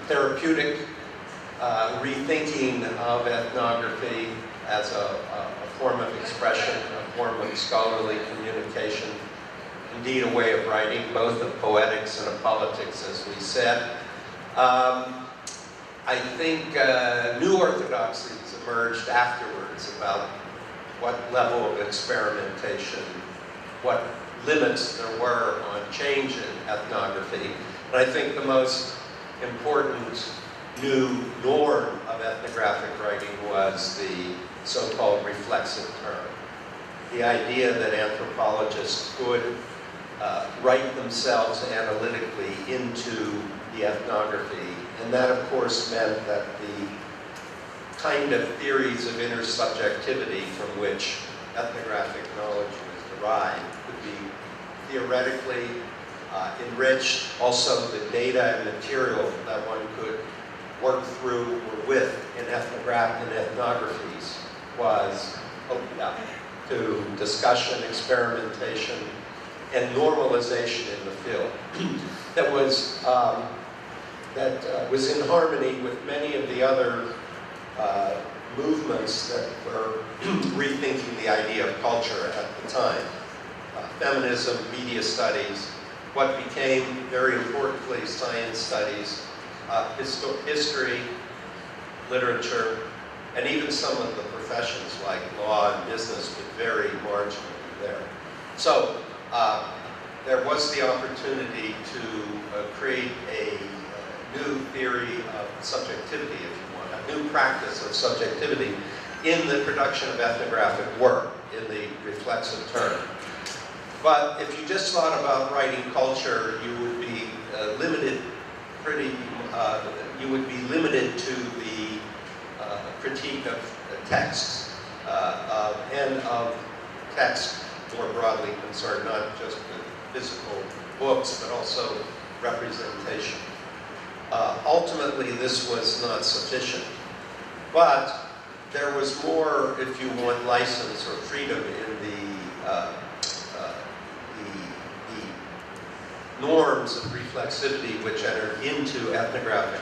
therapeutic rethinking of ethnography as a form of expression, a form of scholarly communication, indeed a way of writing, both of poetics and of politics, as we said. I think new orthodoxies emerged afterwards about what level of experimentation, what limits there were on change in ethnography. And I think the most important new norm of ethnographic writing was the so-called reflexive term. The idea that anthropologists could write themselves analytically into the ethnography. And that, of course, meant that the kind of theories of intersubjectivity from which ethnographic knowledge was derived could be theoretically enriched. Also, the data and material that one could work through or with in ethnographies was opened up to discussion, experimentation, and normalization in the field. That was in harmony with many of the other movements that were rethinking the idea of culture at the time. Feminism, media studies, what became, very importantly, science studies, history, literature, and even some of the professions like law and business were very marginally there. So there was the opportunity to create a new theory of subjectivity, if you want, a new practice of subjectivity in the production of ethnographic work, in the reflexive term. But if you just thought about writing culture, you would be limited to the critique of texts and of text more broadly concerned, not just with physical books, but also representation. Ultimately, this was not sufficient, but there was more, if you want, license or freedom in the norms of reflexivity which entered into ethnographic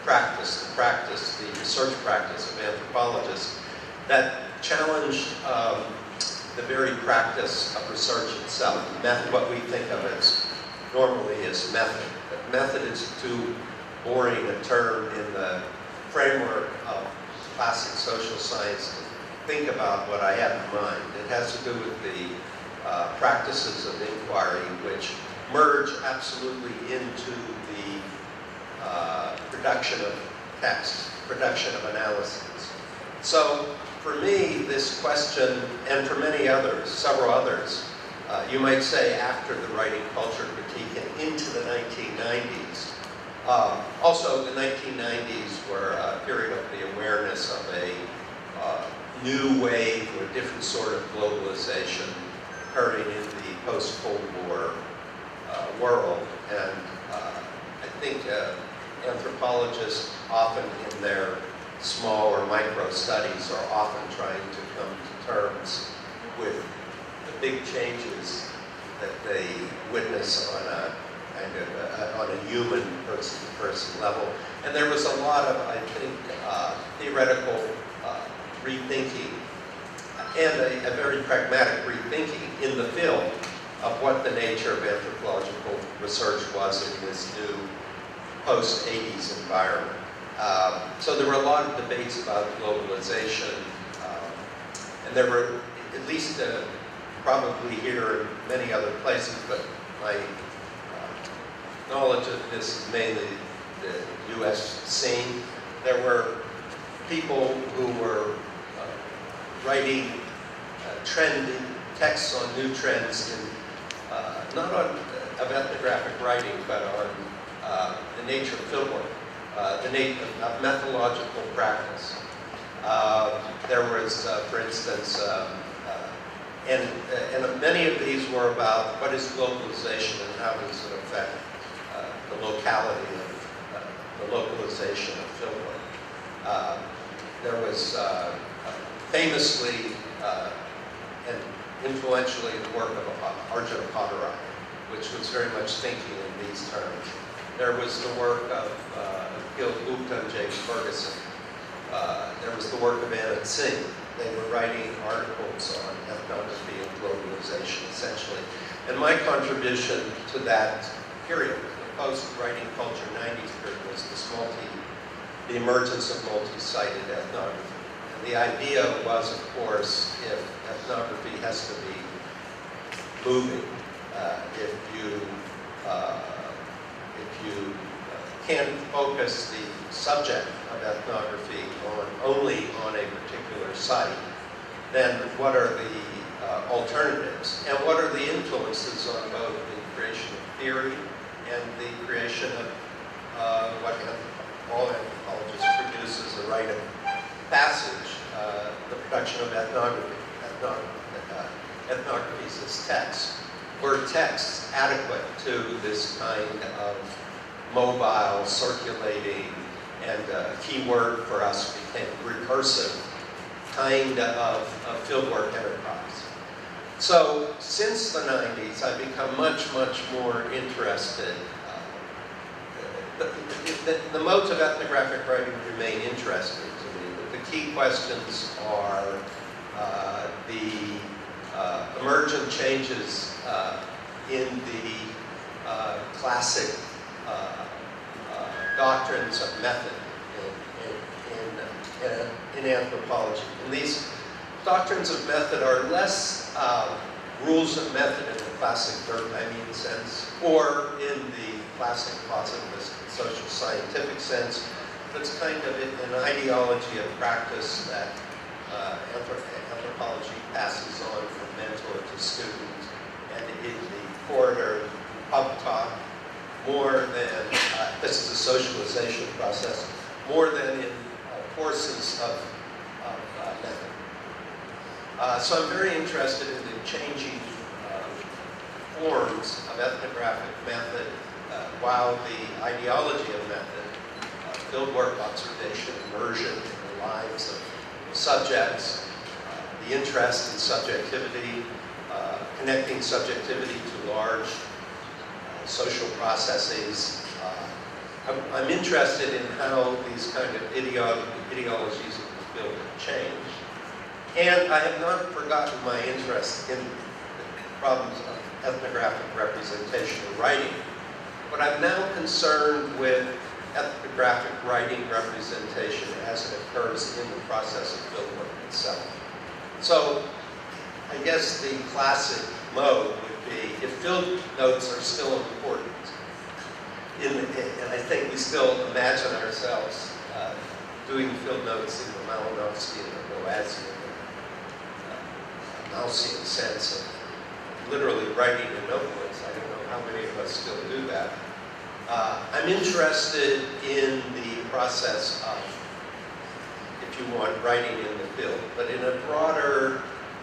practice, the research practice of anthropologists, that challenged the very practice of research itself. Method, what we think of as normally as method. But method is too boring a term in the framework of classic social science to think about what I have in mind. It has to do with the practices of inquiry which merge absolutely into the production of text, production of analysis. So for me, this question, and for many others, several others, you might say after the writing culture critique and into the 1990s. Also, the 1990s were a period of the awareness of a new wave or a different sort of globalization occurring in the post-Cold War world. And I think anthropologists often in their small or micro studies are often trying to come to terms with the big changes that they witness on a kind of on a human person-to-person level. And there was a lot of, I think, theoretical rethinking and a very pragmatic rethinking in the field of what the nature of anthropological research was in this new post-80s environment. So there were a lot of debates about globalization, and there were, at least probably here and many other places, but my knowledge of this is mainly the US scene. There were people who were writing texts on new trends in, not on of ethnographic writing, but on the nature of fieldwork, the nature of methodological practice. There was, for instance, and many of these were about what is globalization and how does it affect the locality of the localization of fieldwork. There was famously and influentially the work of Arjun Potterai, which was very much thinking in these terms. There was the work of Gil Gupta and James Ferguson. There was the work of Anand Singh. They were writing articles on ethnography and globalization, essentially. And my contribution to that period, the post-writing culture 90s period, was the emergence of multi-sited ethnography. And the idea was, of course, if ethnography has to be moving, if you can't focus the subject of ethnography only on a particular site, then what are the alternatives? And what are the influences on both the creation of theory and the creation of what all anthropologists produce as a rite of passage, the production of ethnographies as texts? Were texts adequate to this kind of mobile, circulating, and a key word for us became recursive kind of fieldwork enterprise? So since the 90s, I've become much, much more interested. The modes of ethnographic writing remain interesting to me, but the key questions are the emergent changes in the classic doctrines of method in anthropology. And these doctrines of method are less rules of method in the classic Durkheimian sense, or in the classic positivist social scientific sense. It's kind of an ideology of practice that anthropology passes on from mentor to student, and in the corridor, pub talk, more than, this is a socialization process, more than in courses of method. So I'm very interested in the changing forms of ethnographic method, while the ideology of method, fieldwork, observation, immersion in the lives of subjects, the interest in subjectivity, connecting subjectivity to large social processes. I'm interested in how these kind of ideologies of the field have changed. And I have not forgotten my interest in the problems of ethnographic representation and writing, but I'm now concerned with ethnographic writing representation as it occurs in the process of fieldwork itself. So I guess the classic mode would be, if field notes are still important, and I think we still imagine ourselves doing field notes in the Malinowskian or Boasian, Mausian sense of literally writing in notebooks. I don't know how many of us still do that. I'm interested in the process of, if you want, writing in the field, but in a broader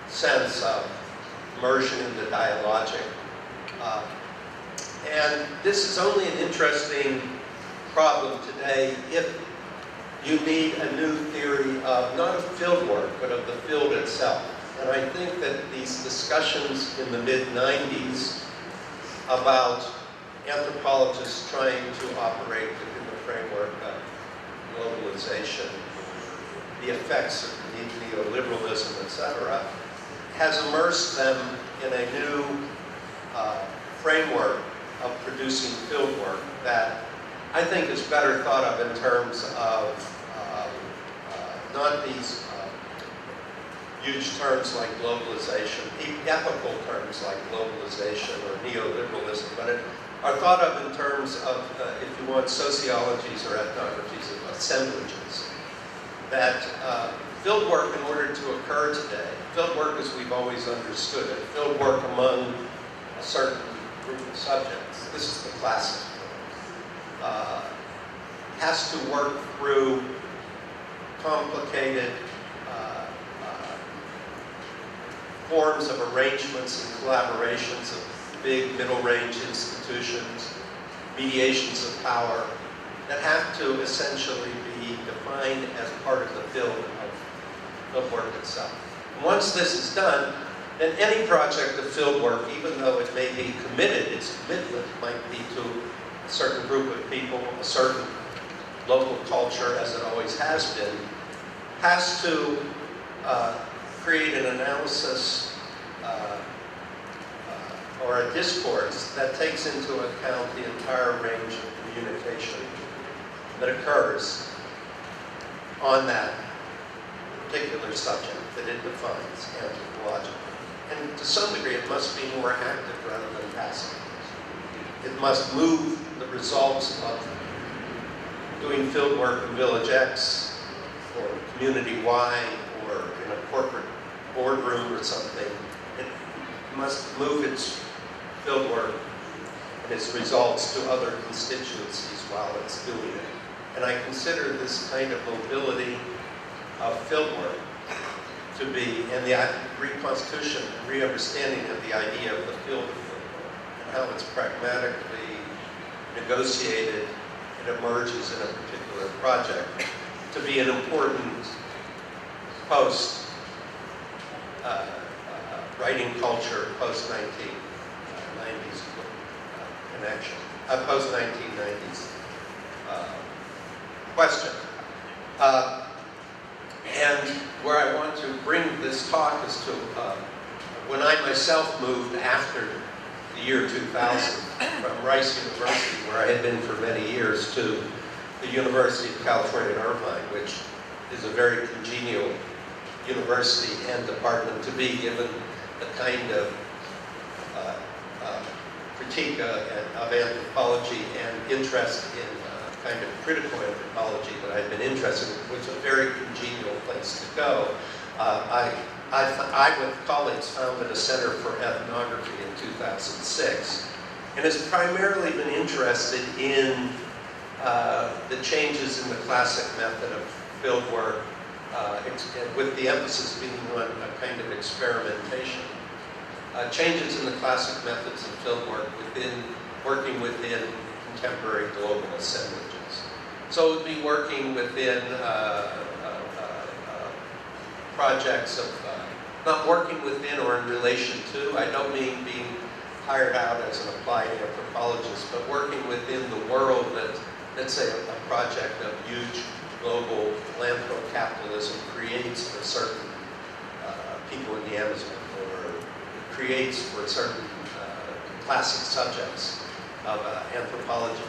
sense of immersion in the dialogic. And this is only an interesting problem today if you need a new theory of, not of field work, but of the field itself. And I think that these discussions in the mid-90s about anthropologists trying to operate within the framework of globalization, the effects of neoliberalism, etc., has immersed them in a new framework of producing field work that I think is better thought of in terms of not these huge terms like globalization, ethical terms like globalization or neoliberalism, but are thought of in terms of, if you want, sociologies or ethnographies of assemblages. That field work, in order to occur today, field work as we've always understood it, field work among a certain group of subjects, this is the classic, has to work through complicated forms of arrangements and collaborations of big middle-range institutions, mediations of power, that have to essentially be defined as part of the field of work itself. And once this is done, then any project of field work, even though it may be committed, its commitment might be to a certain group of people, a certain local culture, as it always has been, has to create an analysis or a discourse that takes into account the entire range of communication that occurs on that particular subject that it defines anthropologically. And to some degree, it must be more active rather than passive. It must move the results of doing field work in Village X, or Community Y, or in a corporate boardroom or something. It must move its field work and its results to other constituencies while it's doing it. And I consider this kind of mobility of field work to be, and the reconstitution, re-understanding of the idea of the field of field work, and how it's pragmatically negotiated and emerges in a particular project, to be an important post writing culture, post-1990s connection, post-1990s question. And where I want to bring this talk is to when I myself moved after the year 2000 from Rice University, where I had been for many years, to the University of California, Irvine, which is a very congenial university and department to be, given the kind of critique of anthropology and interest in kind of critical anthropology that I've been interested in, which is a very congenial place to go. I with colleagues founded a Center for Ethnography in 2006, and has primarily been interested in the changes in the classic method of field work, with the emphasis being on a kind of experimentation. Changes in the classic methods of field work working within contemporary global assemblages. So it would be working within projects of, not working within or in relation to, I don't mean being hired out as an applied anthropologist, but working within the world that, let's say, a project of huge global philanthro-capitalism creates for certain people in the Amazon, or creates for certain classic subjects of anthropology.